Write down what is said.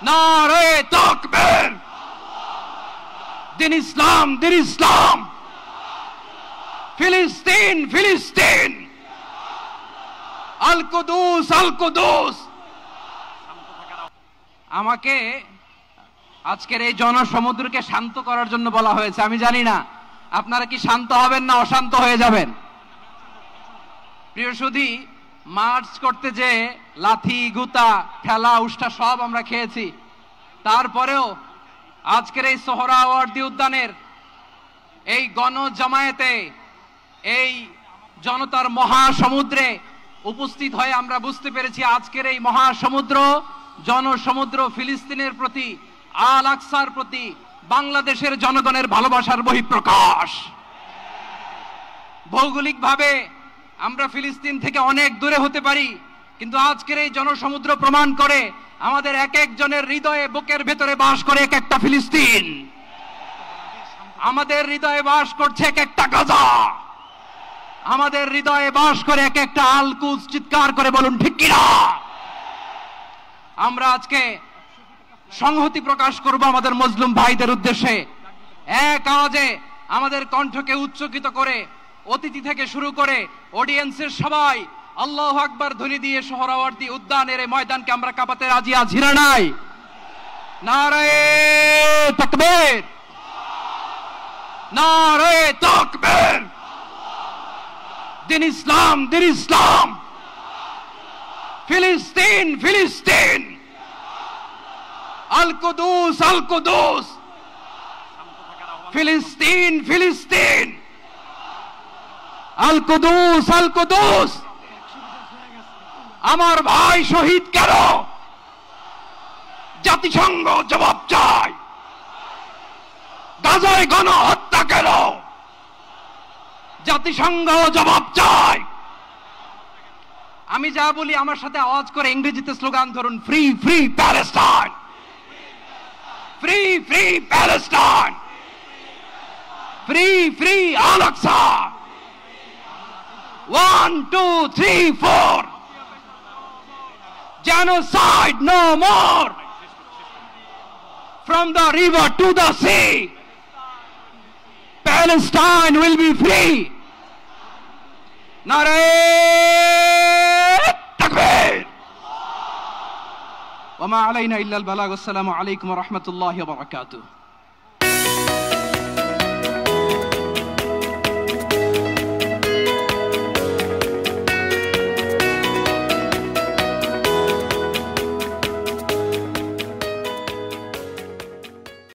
নারে তাকবীর। দিন ইসলাম, দিন ইসলাম। ফিলিস্তিন, ফিলিস্তিন। আল কুদুস, আল কুদুস। আমাকে আজকের এই জনসমুদ্রকে শান্ত করার জন্য বলা হয়েছে। আমি জানি না আপনারা কি শান্ত হবেন না অশান্ত হয়ে যাবেন। প্রিয় সুধী, মার্চ করতে যে লাথি, গুতা, ঠেলা, উষ্টা সব আমরা খেয়েছি, তারপরেও আজকের এই সোহরাওয়ার্দী উদ্যানের এই গণজামায়াতে, এই জনতার মহাসমুদ্রে উপস্থিত হয়ে আমরা বুঝতে পেরেছি আজকের এই মহাসমুদ্র, জনসমুদ্র ফিলিস্তিনের প্রতি, আল আকসার প্রতি বাংলাদেশের জনগণের ভালোবাসার বহিঃপ্রকাশ। ভৌগোলিকভাবে আমরা ফিলিস্তিন থেকে অনেক দূরে হতে পারি, কিন্তু আজকের এই জনসমুদ্র প্রমাণ করে আমাদের এক একজনের হৃদয়ে, বুকের ভেতরে বাস করে এক একটা ফিলিস্তিন। আমাদের হৃদয়ে বাস করছে এক একটা গাজা। আমাদের হৃদয়ে বাস করে এক একটা আল কুদস। চিৎকার করে বলুন ঠিক কিনা। আমরা আজকে সংহতি প্রকাশ করব আমাদের মুসলিম ভাইদের উদ্দেশ্যে। এক আওয়াজে আমাদের কণ্ঠকে উচ্চকিত করে অতিথি থেকে শুরু করে অডিয়েন্সের সবাই আল্লাহু আকবার ধ্বনি দিয়ে সোহরাওয়ার্দী উদ্যানের এই ময়দানকে আমরা কাঁপাতে রাজি আছি না নাই? নারে তাকবীর, নারে তাকবীর। দিন ইসলাম, দিন ইসলাম। ফিলিস্তিন, ফিলিস্তিন। আল কুদুস, আল কুদুস। ফিলিস্তিন, ফিলিস্তিন। আল কুদুস, আল কুদুস। আমার ভাই শহীদ কেন? জাতিসংঘ জবাব চায়। গাজায় গণহত্যা কেন? জাতিসংঘ জবাব চায়। আমি যা বলি আমার সাথে আওয়াজ করে ইংরেজিতে স্লোগান ধরুন, free free Palestine, free free Palestine, free free Al Aqsa. 1 2 3 4 genocide no more. From the river to the sea, Palestine will be free. Nare takbir. Wa ma alayna illa al balagh. Assalamu alaykum wa rahmatullahi wa barakatuh.